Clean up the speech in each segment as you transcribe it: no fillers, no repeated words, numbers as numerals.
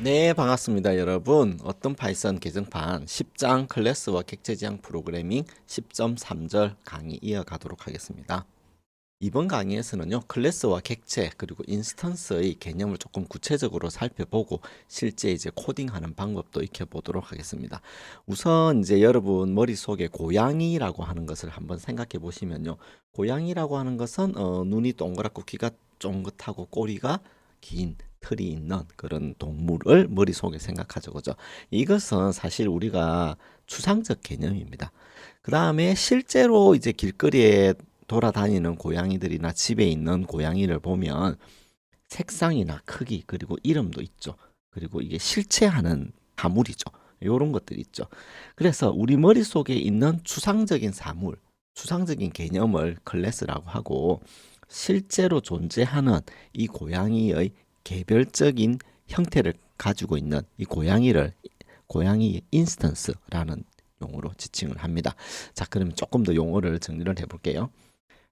네, 반갑습니다, 여러분. 어떤 파이썬 개정판 10장 클래스와 객체 지향 프로그래밍 10.3절 강의 이어가도록 하겠습니다. 이번 강의에서는요, 클래스와 객체 그리고 인스턴스의 개념을 조금 구체적으로 살펴보고 실제 이제 코딩하는 방법도 익혀보도록 하겠습니다. 우선 이제 여러분 머릿속에 고양이라고 하는 것을 한번 생각해 보시면요. 고양이라고 하는 것은 눈이 동그랗고 귀가 쫑긋하고 꼬리가 긴 털이 있는 그런 동물을 머릿속에 생각하죠. 그죠? 이것은 사실 우리가 추상적 개념입니다. 그 다음에 실제로 이제 길거리에 돌아다니는 고양이들이나 집에 있는 고양이를 보면 색상이나 크기 그리고 이름도 있죠. 그리고 이게 실체하는 사물이죠. 이런 것들이 있죠. 그래서 우리 머릿속에 있는 추상적인 사물, 추상적인 개념을 클래스라고 하고 실제로 존재하는 이 고양이의 개별적인 형태를 가지고 있는 이 고양이 인스턴스라는 용어로 지칭을 합니다. 자, 그러면 조금 더 용어를 정리를 해볼게요.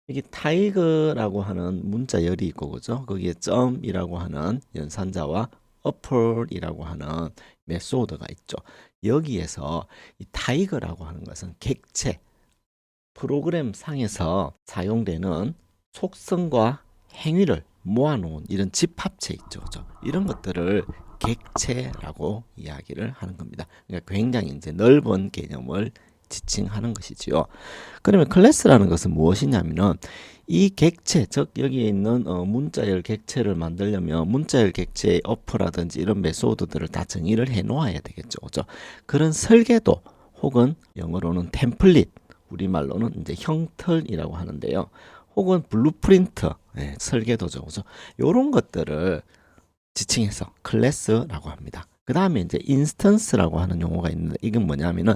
이게 타이거라고 하는 문자열이 있고, 그죠? 거기에 점이라고 하는 연산자와 어플이라고 하는 메소드가 있죠. 여기에서 이 타이거라고 하는 것은 객체, 프로그램 상에서 사용되는 속성과 행위를 모아놓은 이런 집합체 있죠. 그죠? 이런 것들을 객체라고 이야기를 하는 겁니다. 그러니까 굉장히 이제 넓은 개념을 지칭하는 것이지요. 그러면 클래스라는 것은 무엇이냐면은 이 객체, 즉 여기에 있는 문자열 객체를 만들려면 문자열 객체의 어프라든지 이런 메소드들을 다 정의를 해 놓아야 되겠죠. 그죠? 그런 설계도 혹은 영어로는 템플릿, 우리말로는 이제 형틀이라고 하는데요. 혹은 블루프린트, 설계도죠. 그죠? 요런 것들을 지칭해서 클래스라고 합니다. 그 다음에 이제 인스턴스라고 하는 용어가 있는데 이건 뭐냐면은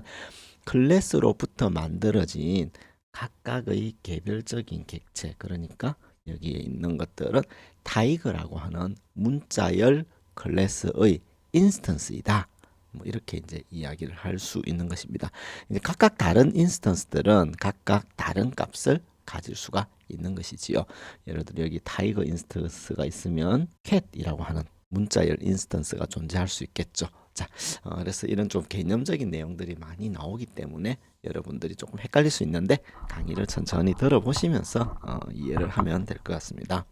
클래스로부터 만들어진 각각의 개별적인 객체, 그러니까 여기에 있는 것들은 타이거라고 하는 문자열 클래스의 인스턴스이다. 뭐 이렇게 이제 이야기를 할 수 있는 것입니다. 이제 각각 다른 인스턴스들은 각각 다른 값을 가질 수가 있는 것이지요. 예를 들어 여기 타이거 인스턴스가 있으면 캣이라고 하는 문자열 인스턴스가 존재할 수 있겠죠. 자, 그래서 이런 좀 개념적인 내용들이 많이 나오기 때문에 여러분들이 조금 헷갈릴 수 있는데 강의를 천천히 들어보시면서 이해를 하면 될 것 같습니다.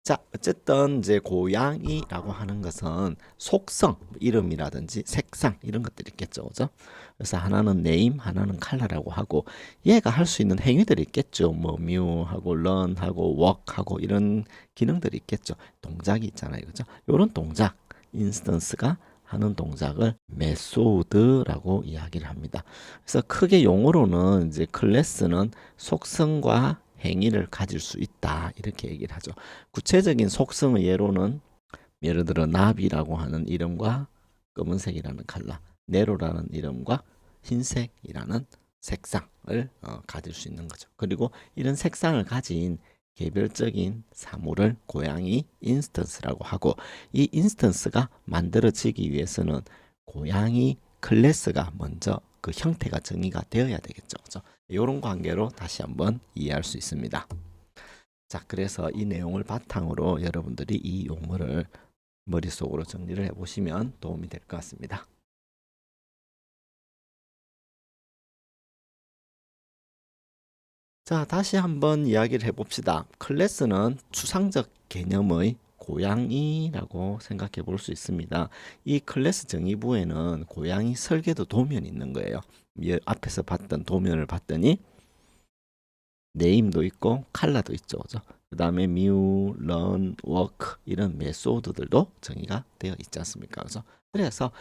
자, 어쨌든 이제 고양이라고 하는 것은 속성, 이름이라든지 색상 이런 것들이 있겠죠, 그죠? 그래서 하나는 네임, 하나는 컬러라고 하고 얘가 할 수 있는 행위들이 있겠죠. 뭐 뮤하고 런하고 워크하고 이런 기능들이 있겠죠. 동작이 있잖아요, 그죠? 이런 동작, 인스턴스가 하는 동작을 메소드라고 이야기를 합니다. 그래서 크게 용어로는 이제 클래스는 속성과 행위를 가질 수 있다 이렇게 얘기를 하죠. 구체적인 속성의 예로는 예를 들어 나비라고 하는 이름과 검은색이라는 컬러, 네로라는 이름과 흰색이라는 색상을 가질 수 있는 거죠. 그리고 이런 색상을 가진 개별적인 사물을 고양이 인스턴스라고 하고 이 인스턴스가 만들어지기 위해서는 고양이 클래스가 먼저 그 형태가 정의가 되어야 되겠죠. 그죠? 이런 관계로 다시 한번 이해할 수 있습니다. 자, 그래서 이 내용을 바탕으로 여러분들이 이 용어를 머릿속으로 정리를 해보시면 도움이 될 것 같습니다. 자, 다시 한번 이야기를 해봅시다. 클래스는 추상적 개념의 고양이라고 생각해 볼 수 있습니다. 이 클래스 정의부에는 고양이 설계도 도면이 있는 거예요. 앞에서 봤던 도면을 봤더니 네임도 있고 컬러도 있죠. 그죠? 그 다음에 뮤, 런, 워크 이런 메소드들도 정의가 되어 있지 않습니까? 그래서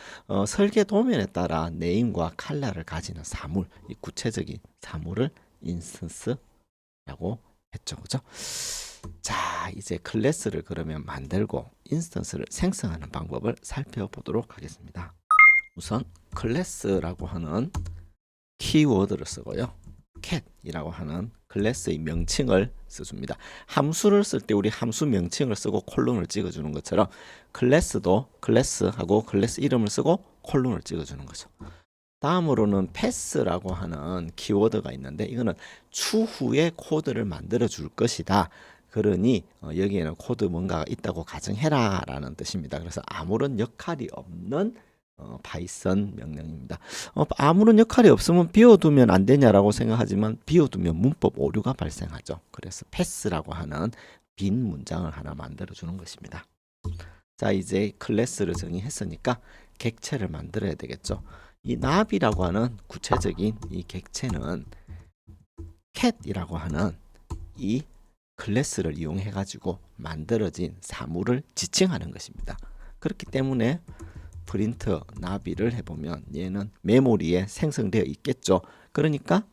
설계 도면에 따라 네임과 컬러를 가지는 사물, 이 구체적인 사물을 인스턴스라고 했죠. 그죠? 자, 이제 클래스를 그러면 만들고 인스턴스를 생성하는 방법을 살펴보도록 하겠습니다. 우선 클래스라고 하는 키워드를 쓰고요. cat이라고 하는 클래스의 명칭을 써줍니다. 함수를 쓸 때 우리 함수 명칭을 쓰고 콜론을 찍어주는 것처럼 클래스도 클래스하고 클래스 이름을 쓰고 콜론을 찍어주는 거죠. 다음으로는 패스라고 하는 키워드가 있는데 이거는 추후에 코드를 만들어 줄 것이다. 그러니 여기에는 코드 뭔가가 있다고 가정해라 라는 뜻입니다. 그래서 아무런 역할이 없는 파이썬 명령입니다. 아무런 역할이 없으면 비워두면 안 되냐라고 생각하지만 비워두면 문법 오류가 발생하죠. 그래서 패스라고 하는 빈 문장을 하나 만들어 주는 것입니다. 자, 이제 클래스를 정의했으니까 객체를 만들어야 되겠죠. 이 나비라고 하는 구체적인 이 객체는 캣이라고 하는 이 클래스를 이용해 가지고 만들어진 사물을 지칭하는 것입니다. 그렇기 때문에 프린트 나비를 해보면 얘는 메모리에 생성되어 있겠죠. 그러니까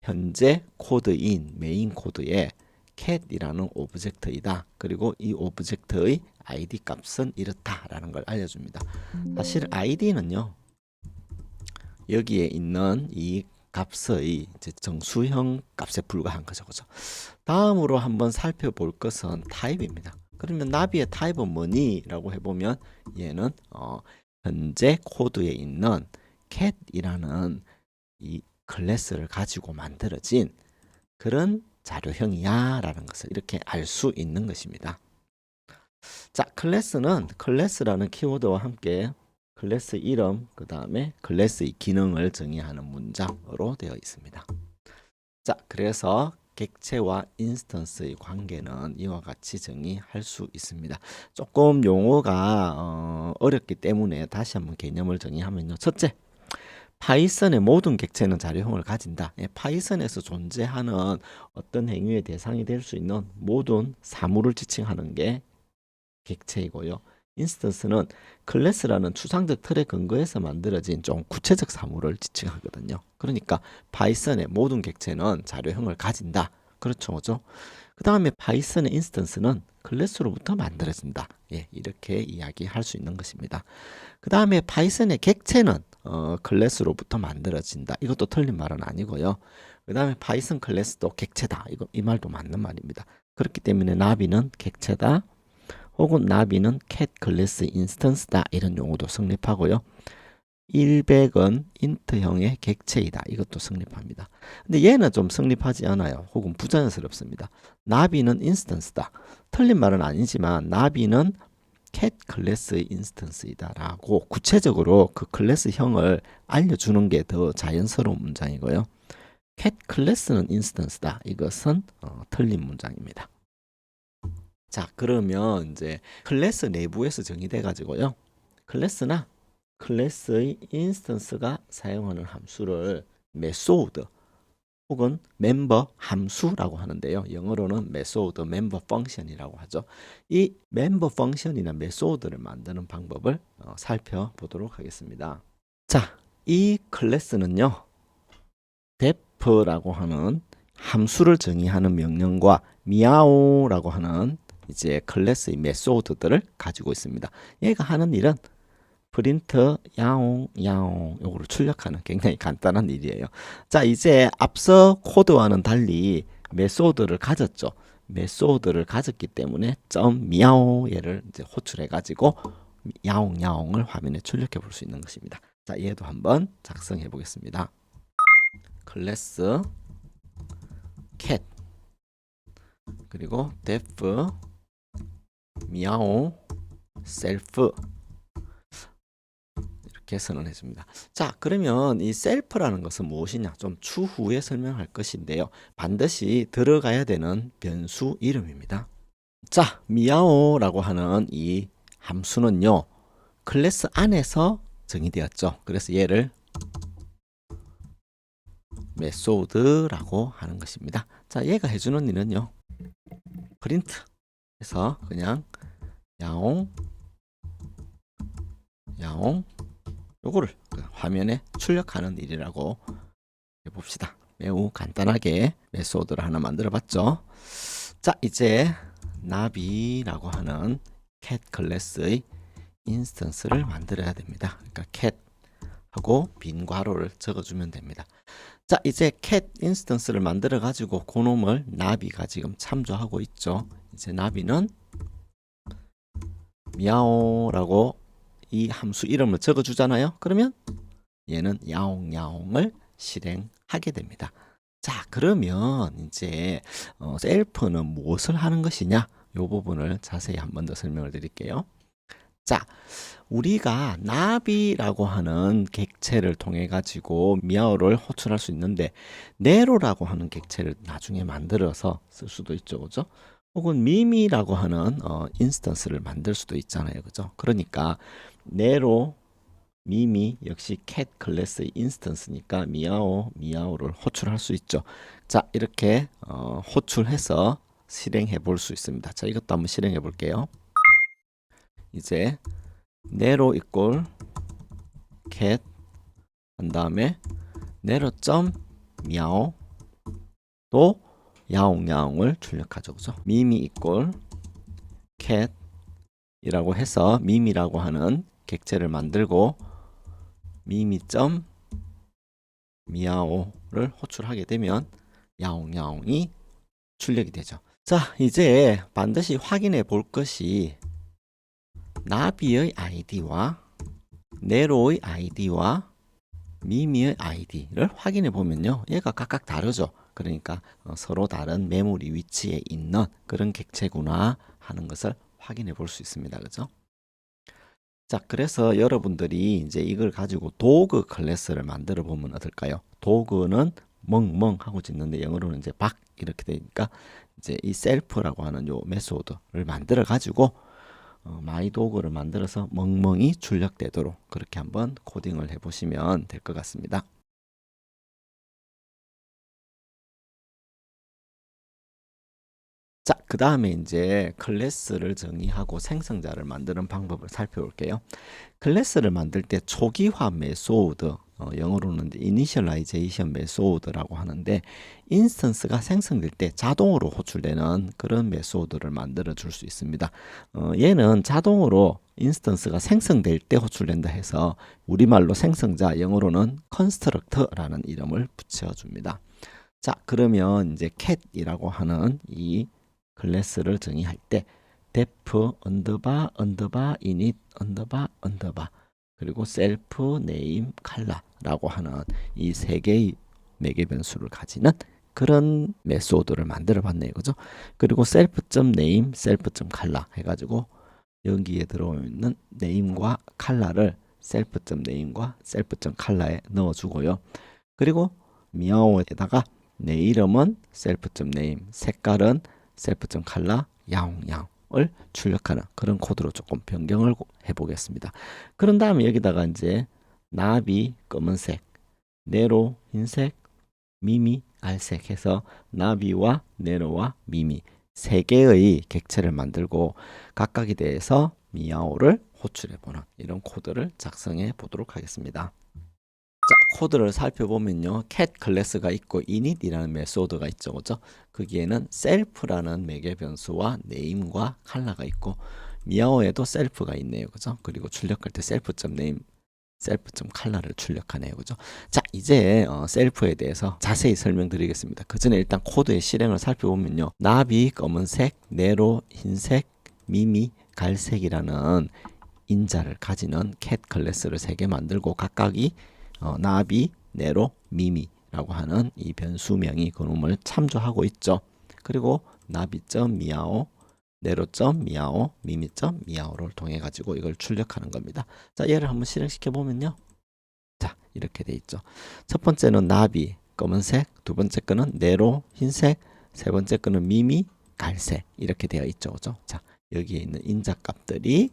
현재 코드인 메인 코드에 캣이라는 오브젝트이다. 그리고 이 오브젝트의 id 값은 이렇다라는 걸 알려줍니다. 사실 id는요, 여기에 있는 이 값의 이제 정수형 값에 불과한 거죠. 그죠? 다음으로 한번 살펴볼 것은 타입입니다. 그러면 나비의 타입은 뭐니? 라고 해보면 얘는 현재 코드에 있는 cat이라는 이 클래스를 가지고 만들어진 그런 자료형이야 라는 것을 이렇게 알 수 있는 것입니다. 자, 클래스는 클래스라는 키워드와 함께 클래스 이름, 그 다음에 클래스의 기능을 정의하는 문장으로 되어 있습니다. 자, 그래서 객체와 인스턴스의 관계는 이와 같이 정의할 수 있습니다. 조금 용어가 어렵기 때문에 다시 한번 개념을 정의하면요. 첫째, 파이썬의 모든 객체는 자료형을 가진다. 파이썬에서 존재하는 어떤 행위의 대상이 될 수 있는 모든 사물을 지칭하는 게 객체이고요. 인스턴스는 클래스라는 추상적 틀에 근거해서 만들어진 좀 구체적 사물을 지칭하거든요. 그러니까 파이썬의 모든 객체는 자료형을 가진다. 그렇죠, 그죠? 그 다음에 파이썬의 인스턴스는 클래스로부터 만들어진다. 예, 이렇게 이야기할 수 있는 것입니다. 그 다음에 파이썬의 객체는 클래스로부터 만들어진다. 이것도 틀린 말은 아니고요. 그 다음에 파이썬 클래스도 객체다. 이 말도 맞는 말입니다. 그렇기 때문에 나비는 객체다. 혹은 나비는 cat 클래스 인스턴스다. 이런 용어도 성립하고요. 100은 인트형의 객체이다. 이것도 성립합니다. 근데 얘는 좀 성립하지 않아요. 혹은 부자연스럽습니다. 나비는 인스턴스다. 틀린 말은 아니지만 나비는 cat 클래스의 인스턴스이다 라고 구체적으로 그 클래스형을 알려주는 게 더 자연스러운 문장이고요. cat 클래스는 인스턴스다. 이것은 틀린 문장입니다. 자, 그러면 이제 클래스 내부에서 정의돼 가지고요. 클래스나 클래스의 인스턴스가 사용하는 함수를 메소드 혹은 멤버 함수라고 하는데요. 영어로는 메소드, 멤버 펑션이라고 하죠. 이 멤버 펑션이나 메소드를 만드는 방법을 살펴보도록 하겠습니다. 자, 이 클래스는요. def라고 하는 함수를 정의하는 명령과 미아오라고 하는 이제 클래스의 메소드들을 가지고 있습니다. 얘가 하는 일은 프린트 야옹 야옹 요거를 출력하는 굉장히 간단한 일이에요. 자, 이제 앞서 코드와는 달리 메소드를 가졌죠. 메소드를 가졌기 때문에 점 미아오 얘를 이제 호출해 가지고 야옹 야옹을 화면에 출력해 볼 수 있는 것입니다. 자, 얘도 한번 작성해 보겠습니다. 클래스 cat 그리고 def 미아오 셀프 이렇게 선언해 줍니다. 자, 그러면 이 셀프라는 것은 무엇이냐? 좀 추후에 설명할 것인데요. 반드시 들어가야 되는 변수 이름입니다. 자, 미아오라고 하는 이 함수는요. 클래스 안에서 정의되었죠. 그래서 얘를 메소드라고 하는 것입니다. 자, 얘가 해주는 일은요. 프린트 해서 그냥 야옹 야옹 요거를 화면에 출력하는 일이라고 해봅시다. 매우 간단하게 메소드를 하나 만들어 봤죠. 자, 이제 나비라고 하는 cat 클래스의 인스턴스를 만들어야 됩니다. 그러니까 cat 하고 빈 괄호를 적어주면 됩니다. 자, 이제 cat 인스턴스를 만들어 가지고 그놈을 나비가 지금 참조하고 있죠. 이제 나비는 미아오라고 이 함수 이름을 적어주잖아요. 그러면 얘는 야옹야옹을 실행하게 됩니다. 자, 그러면 이제 셀프는 무엇을 하는 것이냐? 이 부분을 자세히 한 번 더 설명을 드릴게요. 자, 우리가 나비라고 하는 객체를 통해 가지고 미아오를 호출할 수 있는데 네로라고 하는 객체를 나중에 만들어서 쓸 수도 있죠, 그죠? 혹은 미미라고 하는 인스턴스를 만들 수도 있잖아요, 그죠? 그러니까 네로, 미미 역시 캣 클래스의 인스턴스니까 미아오를 호출할 수 있죠. 자, 이렇게 호출해서 실행해 볼 수 있습니다. 자, 이것도 한번 실행해 볼게요. 이제 네로 이꼴 캣 한 다음에 네로 점 미아오 또 야옹야옹을 출력하죠, 그죠? 미미 이꼴 캣이라고 해서 미미라고 하는 객체를 만들고 미미 점 미아오를 호출하게 되면 야옹야옹이 출력이 되죠. 자, 이제 반드시 확인해 볼 것이 나비의 아이디와 네로의 아이디와 미미의 아이디를 확인해 보면요, 얘가 각각 다르죠. 그러니까 서로 다른 메모리 위치에 있는 그런 객체구나 하는 것을 확인해 볼 수 있습니다. 그죠? 자, 그래서 여러분들이 이제 이걸 가지고 도그 클래스를 만들어 보면 어떨까요? 도그는 멍멍 하고 짓는데 영어로는 이제 박 이렇게 되니까 이제 이 셀프라고 하는 요 메소드를 만들어 가지고 마이 도그를 만들어서 멍멍이 출력되도록 그렇게 한번 코딩을 해 보시면 될 것 같습니다. 자, 그 다음에 이제 클래스를 정의하고 생성자를 만드는 방법을 살펴볼게요. 클래스를 만들 때 초기화 메소드, 영어로는 이니셜라이제이션 메소드라고 하는데 인스턴스가 생성될 때 자동으로 호출되는 그런 메소드를 만들어 줄 수 있습니다. 얘는 자동으로 인스턴스가 생성될 때 호출된다 해서 우리말로 생성자, 영어로는 constructor라는 이름을 붙여줍니다. 자, 그러면 이제 cat이라고 하는 이 클래스를 정의할 때 def 언더바 언더바 init 언더바 언더바 그리고 self name color라고 하는 이 세 개의 매개 변수를 가지는 그런 메소드를 만들어 봤네요, 그죠? 그리고 self.name, self.color 해가지고 여기에 들어있는 name과 color를 self.name과 self.color에 넣어주고요. 그리고 미아오에다가 내 이름은 self.name, 색깔은 self.color, 야옹야옹을 출력하는 그런 코드로 조금 변경을 해보겠습니다. 그런 다음에 여기다가 이제 나비 검은색, 네로 흰색, 미미 갈색 해서 나비와 네로와 미미 세 개의 객체를 만들고 각각에 대해서 미아오를 호출해보는 이런 코드를 작성해 보도록 하겠습니다. 자, 코드를 살펴보면요, cat 클래스가 있고 init이라는 메소드가 있죠, 그죠? 거기에는 self라는 매개 변수와 name과 color가 있고 미아오에도 self가 있네요, 그죠? 그리고 출력할 때 self.name, self.color를 출력하네요, 그죠? 자, 이제 self에 대해서 자세히 설명드리겠습니다. 그 전에 일단 코드의 실행을 살펴보면요, 나비 검은색, 네로 흰색, 미미 갈색이라는 인자를 가지는 cat 클래스를 3개 만들고 각각이 나비, 네로, 미미라고 하는 이 변수명이 그놈을 참조하고 있죠. 그리고 나비점 미아오, 네로점 미아오, 미미점 미아오를 통해 가지고 이걸 출력하는 겁니다. 자, 얘를 한번 실행시켜 보면요. 자, 이렇게 돼 있죠. 첫 번째는 나비, 검은색, 두 번째 거는 네로, 흰색, 세 번째 거는 미미, 갈색 이렇게 되어 있죠. 그죠? 자, 여기에 있는 인자 값들이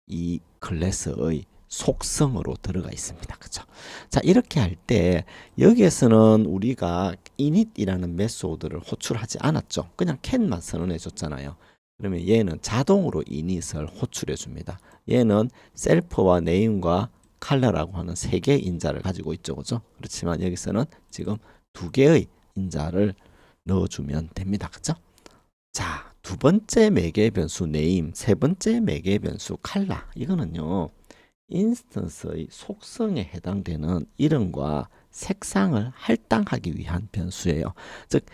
이 클래스의 속성으로 들어가 있습니다. 그죠? 자, 이렇게 할 때 여기에서는 우리가 init이라는 메소드를 호출하지 않았죠. 그냥 can만 선언해 줬잖아요. 그러면 얘는 자동으로 init을 호출해 줍니다. 얘는 self와 name과 color라고 하는 3개의 인자를 가지고 있죠. 그죠? 그렇지만 여기서는 지금 2개의 인자를 넣어주면 됩니다. 그죠? 자, 두 번째 매개 변수 name, 세 번째 매개 변수 color. 이거는요, 인스턴스의 속성에 해당되는 이름과 색상을 할당하기 위한 변수예요. 즉,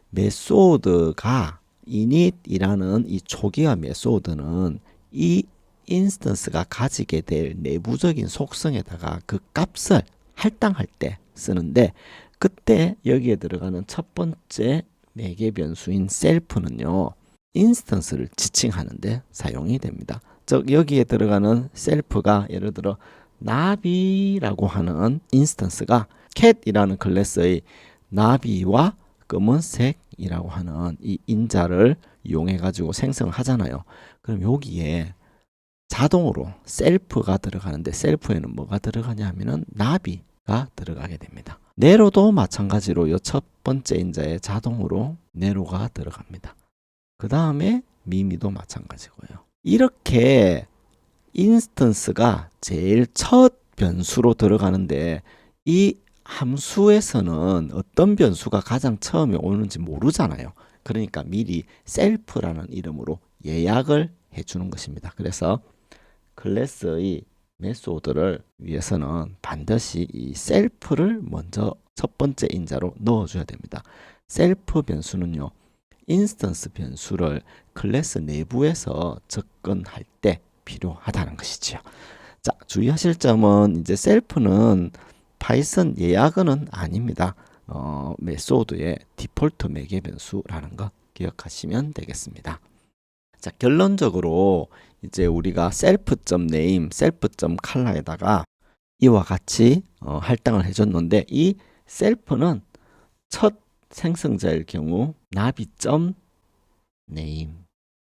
메소드가 init이라는 이 초기화 메소드는 이 인스턴스가 가지게 될 내부적인 속성에다가 그 값을 할당할 때 쓰는데 그때 여기에 들어가는 첫 번째 매개 변수인 셀프는요, 인스턴스를 지칭하는데 사용이 됩니다. 즉 여기에 들어가는 셀프가 예를 들어 나비라고 하는 인스턴스가 캣이라는 클래스의 나비와 검은색이라고 하는 이 인자를 이용해 가지고 생성하잖아요. 그럼 여기에 자동으로 셀프가 들어가는데 셀프에는 뭐가 들어가냐 하면은 나비가 들어가게 됩니다. 네로도 마찬가지로 이 첫 번째 인자에 자동으로 네로가 들어갑니다. 그 다음에 미미도 마찬가지고요. 이렇게 인스턴스가 제일 첫 변수로 들어가는데 이 함수에서는 어떤 변수가 가장 처음에 오는지 모르잖아요. 그러니까 미리 셀프라는 이름으로 예약을 해주는 것입니다. 그래서 클래스의 메소드를 위해서는 반드시 이 셀프를 먼저 첫 번째 인자로 넣어줘야 됩니다. 셀프 변수는요, 인스턴스 변수를 클래스 내부에서 접근할 때 필요하다는 것이지요. 자, 주의하실 점은 이제 셀프는 파이썬 예약어는 아닙니다. 메소드의 디폴트 매개 변수라는 거 기억하시면 되겠습니다. 자, 결론적으로 이제 우리가 self.name, self.color에다가 이와 같이 할당을 해줬는데 이 self는 첫 생성자일 경우 나비.name,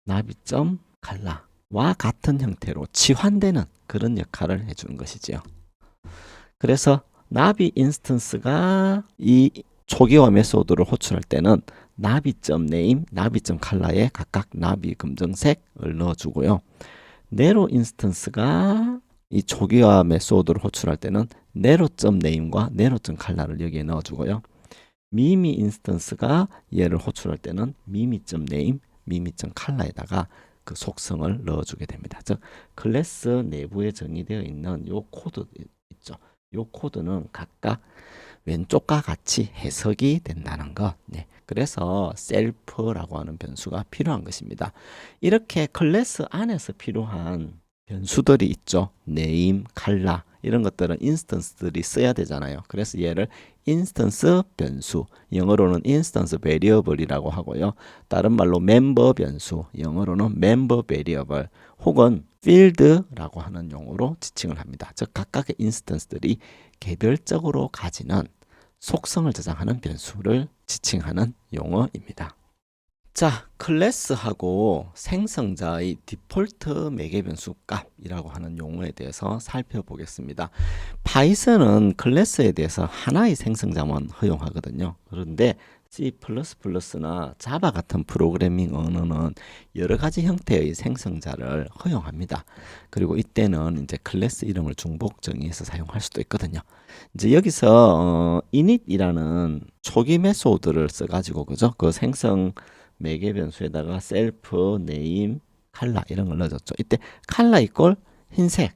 나비.color와 같은 형태로 치환되는 그런 역할을 해주는 것이지요. 그래서 나비 인스턴스가 이 초기화 메소드를 호출할 때는 나비.name, 나비.color에 각각 나비 검정색을 넣어주고요. 네로 인스턴스가 이 초기화 메소드를 호출할 때는 네로.name과 네로.color를 여기에 넣어주고요. 미미 인스턴스가 얘를 호출할 때는 미미.name, 미미.color에다가 그 속성을 넣어주게 됩니다. 즉 클래스 내부에 정의되어 있는 요 코드 있죠. 요 코드는 각각 왼쪽과 같이 해석이 된다는 것. 네. 그래서 셀프라고 하는 변수가 필요한 것입니다. 이렇게 클래스 안에서 필요한 변수들이 있죠. 네임, 칼라 이런 것들은 인스턴스들이 써야 되잖아요. 그래서 얘를 인스턴스 변수, 영어로는 인스턴스 베리어블이라고 하고요. 다른 말로 멤버 변수, 영어로는 멤버 베리어블 혹은 필드라고 하는 용어로 지칭을 합니다. 즉 각각의 인스턴스들이 개별적으로 가지는 속성을 저장하는 변수를 지칭하는 용어입니다. 자, 클래스하고 생성자의 디폴트 매개 변수 값이라고 하는 용어에 대해서 살펴보겠습니다. 파이썬은 클래스에 대해서 하나의 생성자만 허용하거든요. 그런데 C++나 자바 같은 프로그래밍 언어는 여러 가지 형태의 생성자를 허용합니다. 그리고 이때는 이제 클래스 이름을 중복 정의해서 사용할 수도 있거든요. 이제 여기서 init이라는 초기 메소드를 써가지고 그죠? 그 생성 매개 변수에다가 셀프, 네임, 칼라 이런 걸 넣어줬죠. 이때 칼라 이꼴 흰색과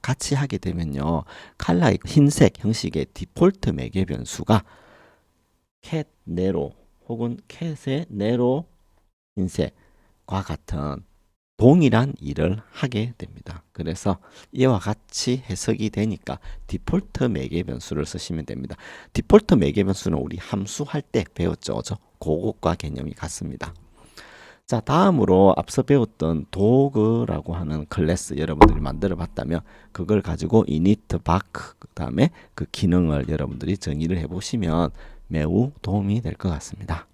같이 하게 되면요. 칼라 흰색 형식의 디폴트 매개 변수가 캣 네로 혹은 캣의 네로 흰색과 같은 동일한 일을 하게 됩니다. 그래서 이와 같이 해석이 되니까 디폴트 매개 변수를 쓰시면 됩니다. 디폴트 매개 변수는 우리 함수할 때 배웠죠. 그죠? 그것과 개념이 같습니다. 자, 다음으로 앞서 배웠던 도그라고 하는 클래스 여러분들이 만들어 봤다면 그걸 가지고 init, back 그 다음에 그 기능을 여러분들이 정의를 해보시면 매우 도움이 될 것 같습니다.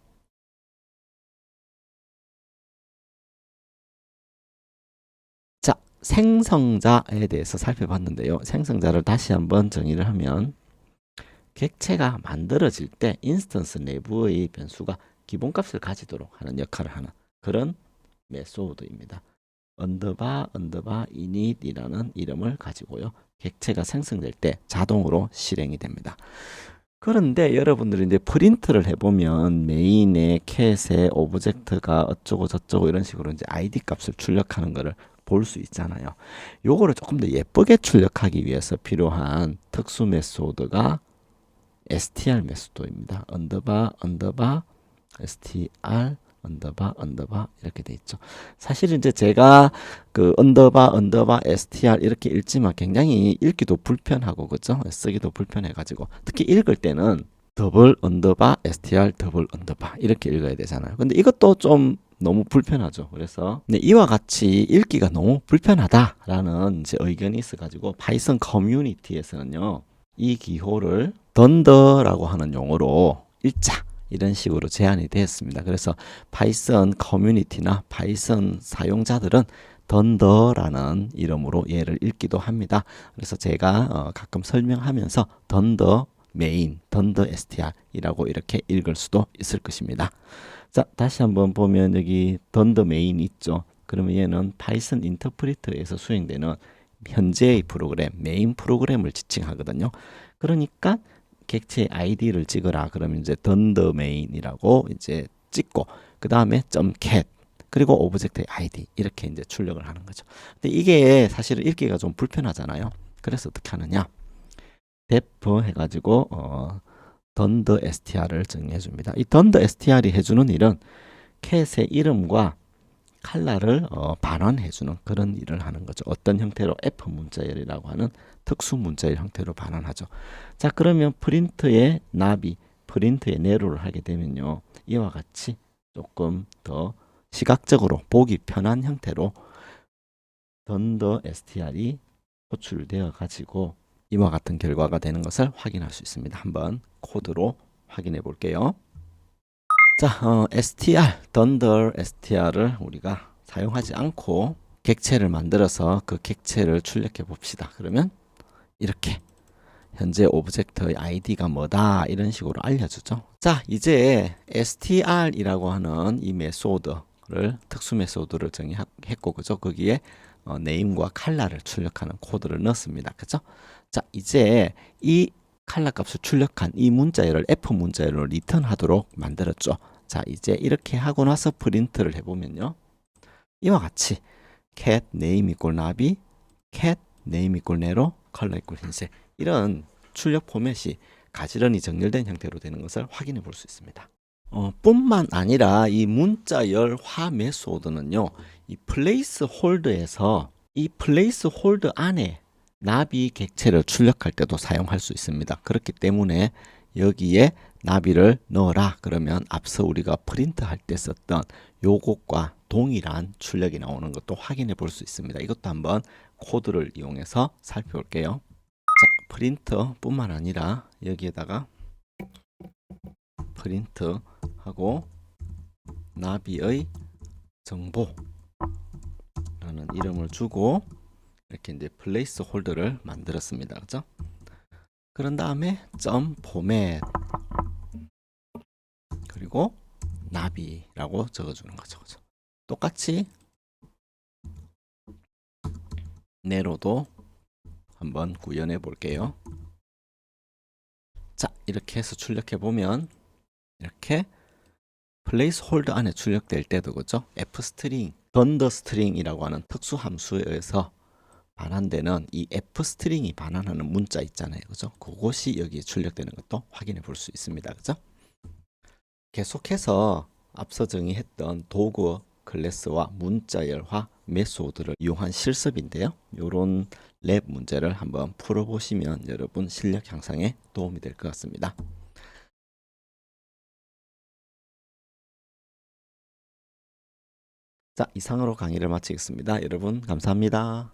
자, 생성자에 대해서 살펴봤는데요. 생성자를 다시 한번 정의를 하면 객체가 만들어질 때 인스턴스 내부의 변수가 기본값을 가지도록 하는 역할을 하는 그런 메소드입니다. 언더바 init이라는 이름을 가지고요. 객체가 생성될 때 자동으로 실행이 됩니다. 그런데 여러분들이 이제 프린트를 해보면 메인에 캣에 오브젝트가 어쩌고 저쩌고 이런 식으로 이제 id 값을 출력하는 것을 볼 수 있잖아요. 요거를 조금 더 예쁘게 출력하기 위해서 필요한 특수 메소드가 str 메소드입니다. 언더바 str 언더바 이렇게 돼 있죠. 사실 이제 제가 그 언더바 str 이렇게 읽지만 굉장히 읽기도 불편하고 그죠? 쓰기도 불편해 가지고 특히 읽을 때는 더블 언더바 str 더블 언더바 이렇게 읽어야 되잖아요. 근데 이것도 좀 너무 불편하죠. 그래서 이와 같이 읽기가 너무 불편하다라는 이제 의견이 있어가지고 파이썬 커뮤니티에서는요 이 기호를 던더라고 하는 용어로 읽자 이런 식으로 제한이 되었습니다. 그래서 파이썬 커뮤니티나 파이썬 사용자들은 던더라는 이름으로 얘를 읽기도 합니다. 그래서 제가 가끔 설명하면서 던더 메인, 던더 str이라고 이렇게 읽을 수도 있을 것입니다. 자, 다시 한번 보면 여기 던더 메인 있죠. 그러면 얘는 파이썬 인터프리터에서 수행되는 현재의 프로그램, 메인 프로그램을 지칭하거든요. 그러니까 객체의 아이디를 찍어라. 그러면 이제 던더 메인이라고 이제 찍고 그 다음에 .cat 그리고 오브젝트의 아이디 이렇게 이제 출력을 하는 거죠. 근데 이게 사실은 읽기가 좀 불편하잖아요. 그래서 어떻게 하느냐? def 해가지고 던더 str을 정의해 줍니다. 이 던더 str이 해주는 일은 캣의 이름과 칼라를 반환해 주는 그런 일을 하는 거죠. 어떤 형태로 f 문자열이라고 하는 특수 문자열 형태로 반환하죠. 자, 그러면 프린트의 나비, 프린트의 네로를 하게 되면요. 이와 같이 조금 더 시각적으로 보기 편한 형태로 던더 str이 호출되어 가지고 이와 같은 결과가 되는 것을 확인할 수 있습니다. 한번 코드로 확인해 볼게요. 자, str, 던더 str를 우리가 사용하지 않고 객체를 만들어서 그 객체를 출력해 봅시다. 그러면 이렇게 현재 오브젝트의 id가 뭐다 이런 식으로 알려주죠. 자, 이제 str이라고 하는 이 메소드를 특수 메소드를 정의했고 그죠? 거기에 네임과 칼라를 출력하는 코드를 넣습니다. 그죠? 자, 이제 이 칼라 값을 출력한 이 문자열을 f 문자열로 리턴하도록 만들었죠. 자, 이제 이렇게 하고 나서 프린트를 해보면요. 이와 같이 cat name equal 나비, cat name equal 네로, color equal 흰색 이런 출력 포맷이 가지런히 정렬된 형태로 되는 것을 확인해 볼 수 있습니다. 뿐만 아니라 이 문자열화 메소드는요. 이 플레이스 홀드에서 이 플레이스 홀드 안에 나비 객체를 출력할 때도 사용할 수 있습니다. 그렇기 때문에 여기에 나비를 넣어라 그러면 앞서 우리가 프린트 할 때 썼던 요것과 동일한 출력이 나오는 것도 확인해 볼 수 있습니다. 이것도 한번 코드를 이용해서 살펴볼게요. 자, 프린터 뿐만 아니라 여기에다가 프린트 하고 나비의 정보라는 이름을 주고 이렇게 이제 플레이스 홀드를 만들었습니다. 그죠? 그런 다음에 점 포맷 그리고 나비라고 적어주는 거죠. 그죠? 똑같이 네로도 한번 구현해 볼게요. 자, 이렇게 해서 출력해 보면 이렇게 플레이스 홀드 안에 출력될 때도 그죠? f 스트링, 던더 스트링이라고 하는 특수 함수에 의해서 반환되는 이 f 스트링이 반환하는 문자 있잖아요. 그죠? 그것이 여기에 출력되는 것도 확인해 볼 수 있습니다. 그죠? 계속해서 앞서 정의했던 도구 클래스와 문자열화 메소드를 이용한 실습인데요. 이런 랩 문제를 한번 풀어보시면 여러분 실력 향상에 도움이 될 것 같습니다. 자, 이상으로 강의를 마치겠습니다. 여러분 감사합니다.